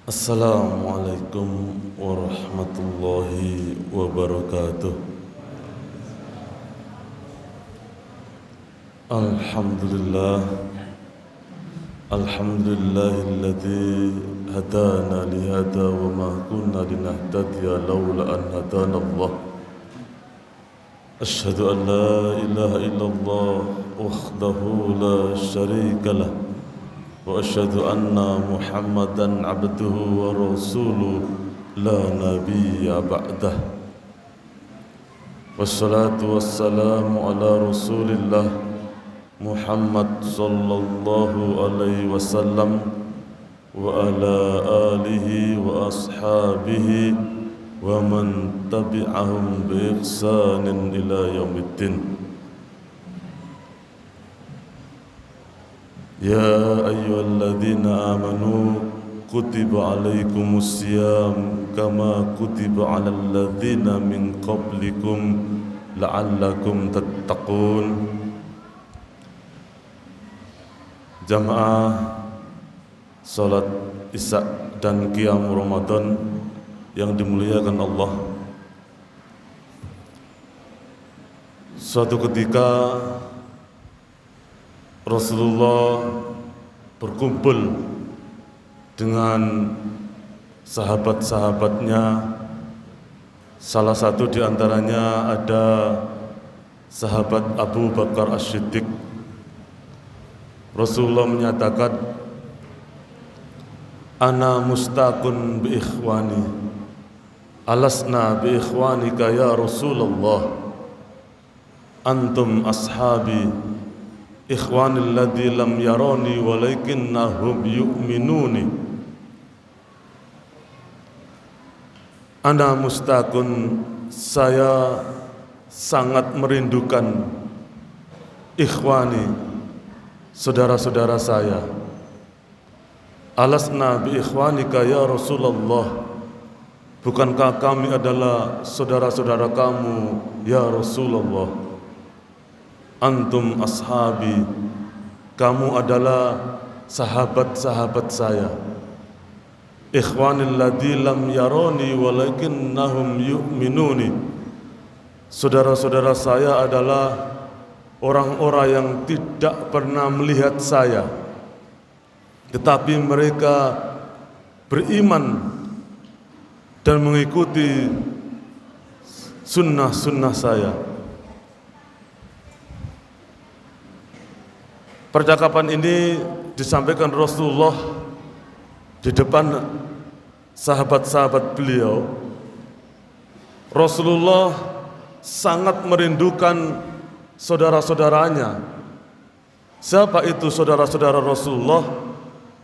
Assalamualaikum warahmatullahi wabarakatuh. Alhamdulillah, alhamdulillahilladzi hadana lihada wa ma kunna linahtadiya laula an hadana Allah. Asyhadu an la ilaha illallah wahdahu la syarika lah wa asyhadu anna Muhammadan abduhu wa rasuluh la nabiyya ba'dah. Wassalatu wassalamu ala rasulillah Muhammad sallallahu alaihi wasallam wa ala alihi wa ashabihi wa man tabi'ahum bi ihsanin ila yaumiddin. Ya ayyuhalladzina amanu kutiba alaikumus siyam kama kutiba alal ladzina min qablikum la'allakum tattaqun. Jamaah salat Isya dan Qiyam Ramadan yang dimuliakan Allah. Suatu ketika Rasulullah berkumpul dengan sahabat-sahabatnya. Salah satu di antaranya ada sahabat Abu Bakar As-Siddiq. Rasulullah menyatakan, "Ana mustaqun bi ikhwani, alasna bi ikhwanika ya Rasulullah, antum ashabi, ikhwanil ladzi lam yarani walakinnahum yu'minuni." Ana mustaqun, saya sangat merindukan ikhwani, saudara-saudara saya. Alasna bi ikhwanika ya Rasulullah, bukankah kami adalah saudara-saudara kamu ya Rasulullah? Antum ashabi, kamu adalah sahabat-sahabat saya. Ikhwanil ladzi lam yarani walakinnahum yu'minuni, saudara-saudara saya adalah orang-orang yang tidak pernah melihat saya, tetapi mereka beriman dan mengikuti sunnah-sunnah saya. Percakapan ini disampaikan Rasulullah di depan sahabat-sahabat beliau. Rasulullah sangat merindukan saudara-saudaranya. Siapa itu saudara-saudara Rasulullah?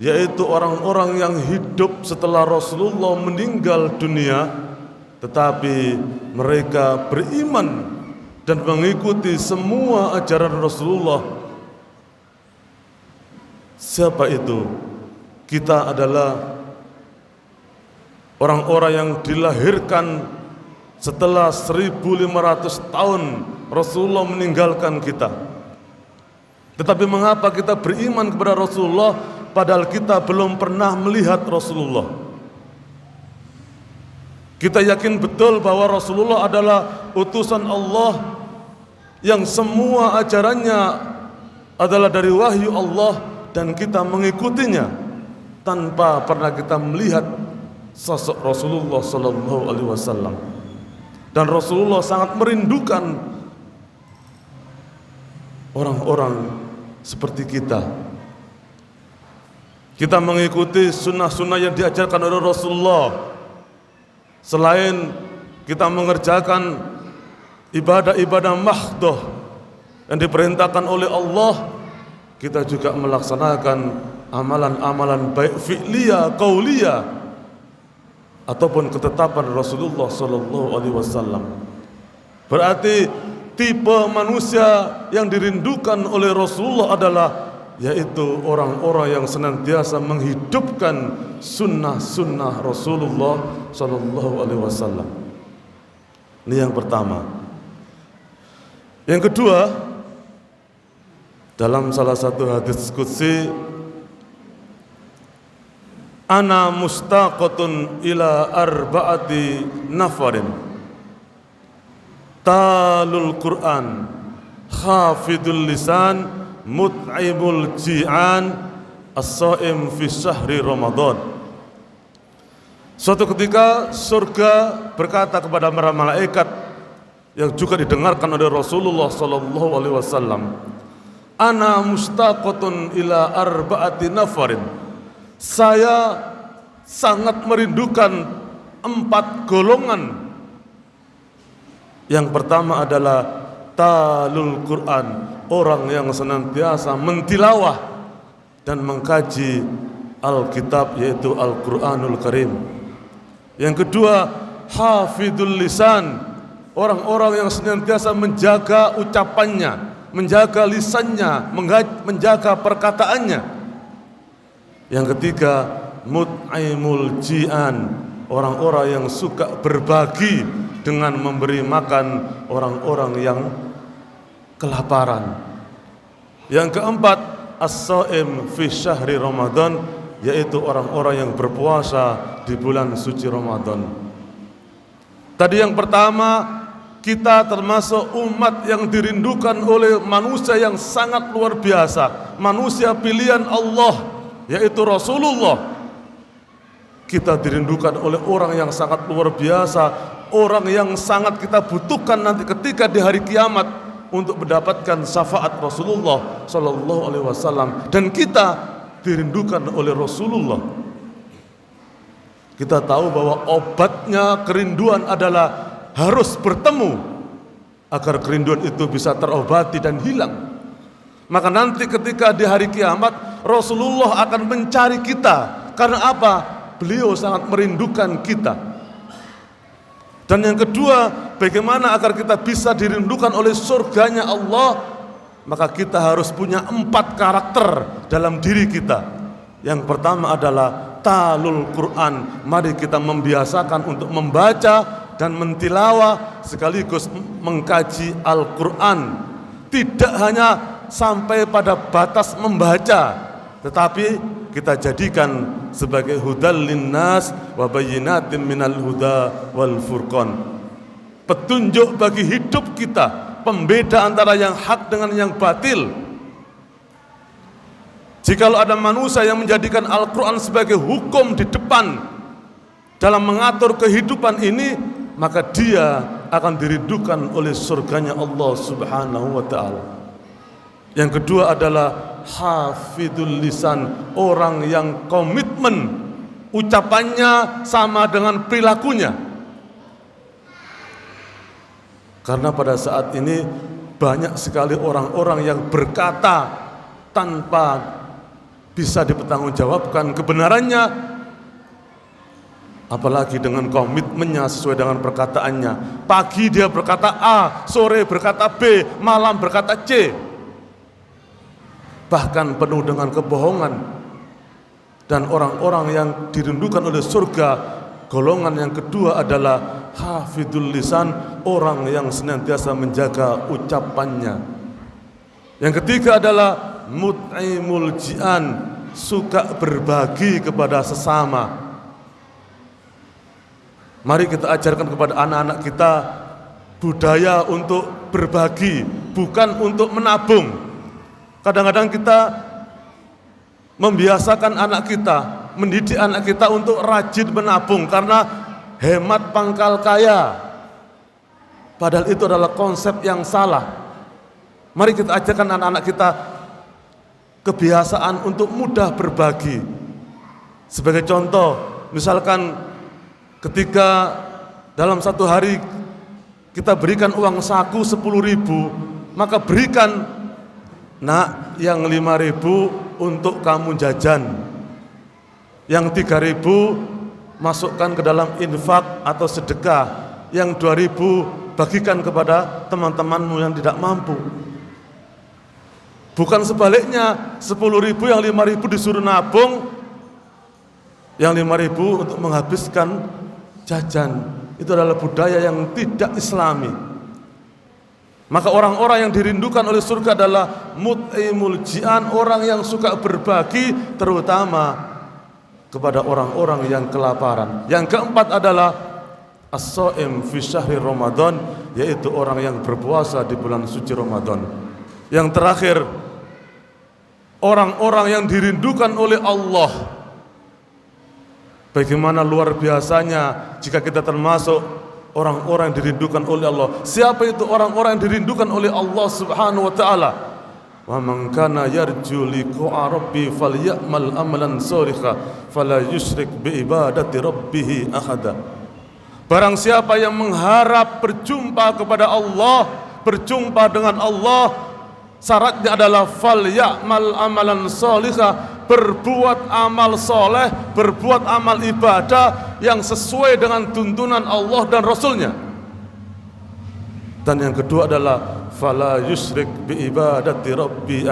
Yaitu orang-orang yang hidup setelah Rasulullah meninggal dunia, tetapi mereka beriman dan mengikuti semua ajaran Rasulullah. Siapa itu? Kita adalah orang-orang yang dilahirkan setelah 1500 tahun Rasulullah meninggalkan kita. Tetapi mengapa kita beriman kepada Rasulullah padahal kita belum pernah melihat Rasulullah? Kita yakin betul bahwa Rasulullah adalah utusan Allah yang semua ajarannya adalah dari wahyu Allah, dan kita mengikutinya tanpa pernah kita melihat sosok Rasulullah sallallahu alaihi wasallam. Dan Rasulullah sangat merindukan orang-orang seperti kita. Kita mengikuti sunnah-sunnah yang diajarkan oleh Rasulullah. Selain kita mengerjakan ibadah-ibadah mahdhah yang diperintahkan oleh Allah, kita juga melaksanakan amalan-amalan baik fi'liyah, qauliyah, ataupun ketetapan Rasulullah sallallahu alaihi wasallam. Berarti tipe manusia yang dirindukan oleh Rasulullah adalah yaitu orang-orang yang senantiasa menghidupkan sunnah-sunnah Rasulullah sallallahu alaihi wasallam. Ini yang pertama. Yang kedua, dalam salah satu hadis qudsi, Ana mustaqatun ila arba'ati nafarin talul Qur'an hafidul lisan mut'imul ji'an as-shaim fi syahri Ramadan. Suatu ketika surga berkata kepada para malaikat yang juga didengarkan oleh Rasulullah sallallahu alaihi wasallam, ana mustaqatun ila arba'ati nafarin. Saya sangat merindukan 4 golongan. Yang pertama adalah talul Quran, orang yang senantiasa mentilawah dan mengkaji Alkitab, yaitu Al-Quranul Karim. Yang kedua, hafidul lisan, orang-orang yang senantiasa menjaga ucapannya, menjaga lisannya, menjaga perkataannya. Yang ketiga, mut'imul ji'an, orang-orang yang suka berbagi dengan memberi makan orang-orang yang kelaparan. Yang keempat, as-shaim fi syahri Ramadan, yaitu orang-orang yang berpuasa di bulan suci Ramadan. Tadi yang pertama, kita termasuk umat yang dirindukan oleh manusia yang sangat luar biasa, manusia pilihan Allah, yaitu Rasulullah. Kita dirindukan oleh orang yang sangat luar biasa, orang yang sangat kita butuhkan nanti ketika di hari kiamat untuk mendapatkan syafaat Rasulullah sallallahu alaihi wasallam. Dan kita dirindukan oleh Rasulullah. Kita tahu bahwa obatnya kerinduan adalah harus bertemu agar kerinduan itu bisa terobati dan hilang. Maka nanti ketika di hari kiamat Rasulullah akan mencari kita. Karena apa? Beliau sangat merindukan kita. Dan yang kedua, bagaimana agar kita bisa dirindukan oleh surganya Allah? Maka kita harus punya 4 karakter dalam diri kita. Yang pertama adalah talul Quran. Mari kita membiasakan untuk membaca dan mentilawah sekaligus mengkaji Al-Quran. Tidak hanya sampai pada batas membaca, tetapi kita jadikan sebagai hudal linnas wa bayyinatin minal huda wal furqan, petunjuk bagi hidup kita, pembeda antara yang hak dengan yang batil. Jikalau ada manusia yang menjadikan Al-Quran sebagai hukum di depan dalam mengatur kehidupan ini, maka dia akan dirindukan oleh surganya Allah subhanahu wa ta'ala. Yang kedua adalah hafidul lisan, orang yang komitmen ucapannya sama dengan perilakunya. Karena pada saat ini banyak sekali orang-orang yang berkata tanpa bisa dipertanggungjawabkan kebenarannya, apalagi dengan komitmennya sesuai dengan perkataannya. Pagi dia berkata A, sore berkata B, malam berkata C, bahkan penuh dengan kebohongan. Dan orang-orang yang dirindukan oleh surga, golongan yang kedua adalah hafidul lisan, orang yang senantiasa menjaga ucapannya. Yang ketiga adalah mut'imul ji'an, suka berbagi kepada sesama. Mari kita ajarkan kepada anak-anak kita budaya untuk berbagi, bukan untuk menabung. Kadang-kadang kita membiasakan anak kita, mendidik anak kita untuk rajin menabung karena hemat pangkal kaya. Padahal itu adalah konsep yang salah. Mari kita ajarkan anak-anak kita kebiasaan untuk mudah berbagi. Sebagai contoh, misalkan ketika dalam satu hari kita berikan uang saku 10.000, maka berikan, nak, yang 5.000 untuk kamu jajan, yang 3.000 masukkan ke dalam infak atau sedekah, yang 2.000 bagikan kepada teman-temanmu yang tidak mampu. Bukan sebaliknya, 10.000 yang 5.000 disuruh nabung, yang 5.000 untuk menghabiskan jajan. Itu adalah budaya yang tidak islami. Maka orang-orang yang dirindukan oleh surga adalah mut'imul ji'an, orang yang suka berbagi, terutama kepada orang-orang yang kelaparan. Yang keempat adalah as-shaim fi syahri Ramadan, yaitu orang yang berpuasa di bulan suci Ramadan. Yang terakhir, orang-orang yang dirindukan oleh Allah. Bagaimana luar biasanya jika kita termasuk orang-orang yang dirindukan oleh Allah. Siapa itu orang-orang yang dirindukan oleh Allah Subhanahu wa taala? Wa man kana yarju liqa'a rabbi falyamal amalan shalihan fala yusyrik bi ibadati rabbih ahada. Barang siapa yang mengharap berjumpa kepada Allah, berjumpa dengan Allah, syaratnya adalah falyamal amalan shalihan, berbuat amal soleh, berbuat amal ibadah yang sesuai dengan tuntunan Allah dan Rasulnya. Dan yang kedua adalah fala yusyrik bi ibadati rabbi.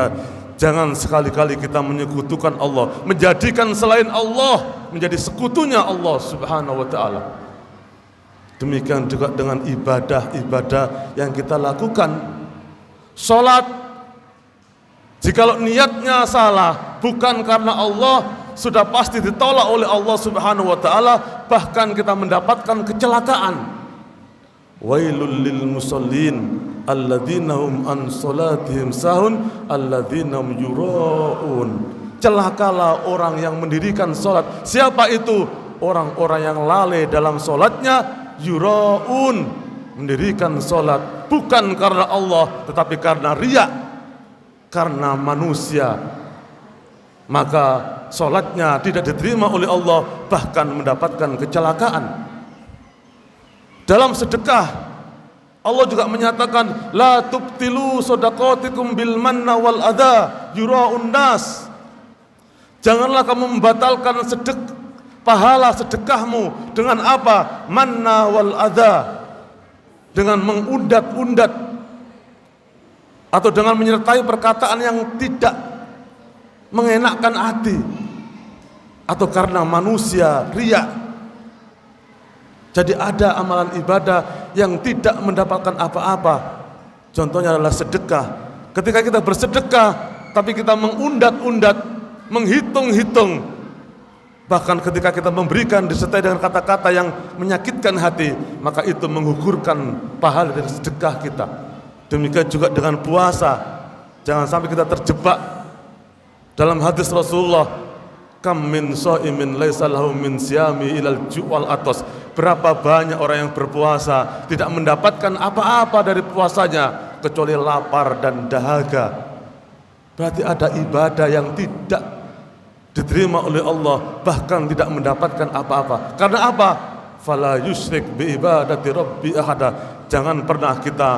Jangan sekali-kali kita menyekutukan Allah, menjadikan selain Allah menjadi sekutunya Allah Subhanahu wa taala. Demikian juga dengan ibadah-ibadah yang kita lakukan. Salat, jikalau niatnya salah bukan karena Allah, sudah pasti ditolak oleh Allah Subhanahu wa taala, bahkan kita mendapatkan kecelakaan. Wailul lil musallin alladzina hum an salatihim sahun alladzina hum yuraun. Celakalah orang yang mendirikan salat. Siapa itu? Orang-orang yang lalai dalam salatnya, yuraun, mendirikan salat bukan karena Allah tetapi karena riya, karena manusia. Maka salatnya tidak diterima oleh Allah, bahkan mendapatkan kecelakaan. Dalam sedekah Allah juga menyatakan la tubtilu shadaqatikum bil manna wal adha yura'un nas. Janganlah kamu membatalkan pahala sedekahmu dengan apa? Manna wal adha, dengan mengundat-undat atau dengan menyertai perkataan yang tidak mengenakkan hati, atau karena manusia riya. Jadi ada amalan ibadah yang tidak mendapatkan apa-apa. Contohnya adalah sedekah. Ketika kita bersedekah tapi kita mengundat-undat, menghitung-hitung, bahkan ketika kita memberikan disertai dengan kata-kata yang menyakitkan hati, maka itu menggugurkan pahala dari sedekah kita. Demikian juga dengan puasa. Jangan sampai kita terjebak dalam hadis Rasulullah, kam min shaimin laisa lahu min siyami ilal ju'wal atas. Berapa banyak orang yang berpuasa tidak mendapatkan apa-apa dari puasanya kecuali lapar dan dahaga. Berarti ada ibadah yang tidak diterima oleh Allah, bahkan tidak mendapatkan apa-apa. Karena apa? Fala yusyrik bi ibadati rabbi ahada. Jangan pernah kita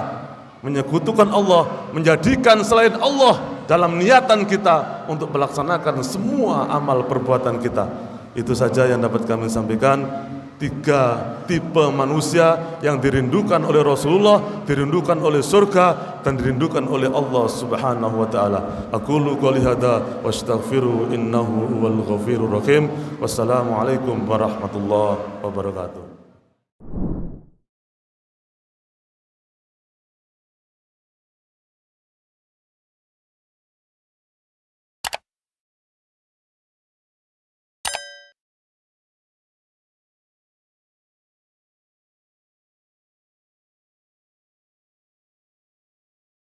menyekutukan Allah, menjadikan selain Allah dalam niatan kita untuk melaksanakan semua amal perbuatan kita. Itu saja yang dapat kami sampaikan. 3 tipe manusia yang dirindukan oleh Rasulullah, dirindukan oleh surga, dan dirindukan oleh Allah Subhanahu wa taala. Aqulu qouli hadza wastaghfiru innahu huwal ghafurur rahim. Wassalamualaikum warahmatullahi wabarakatuh.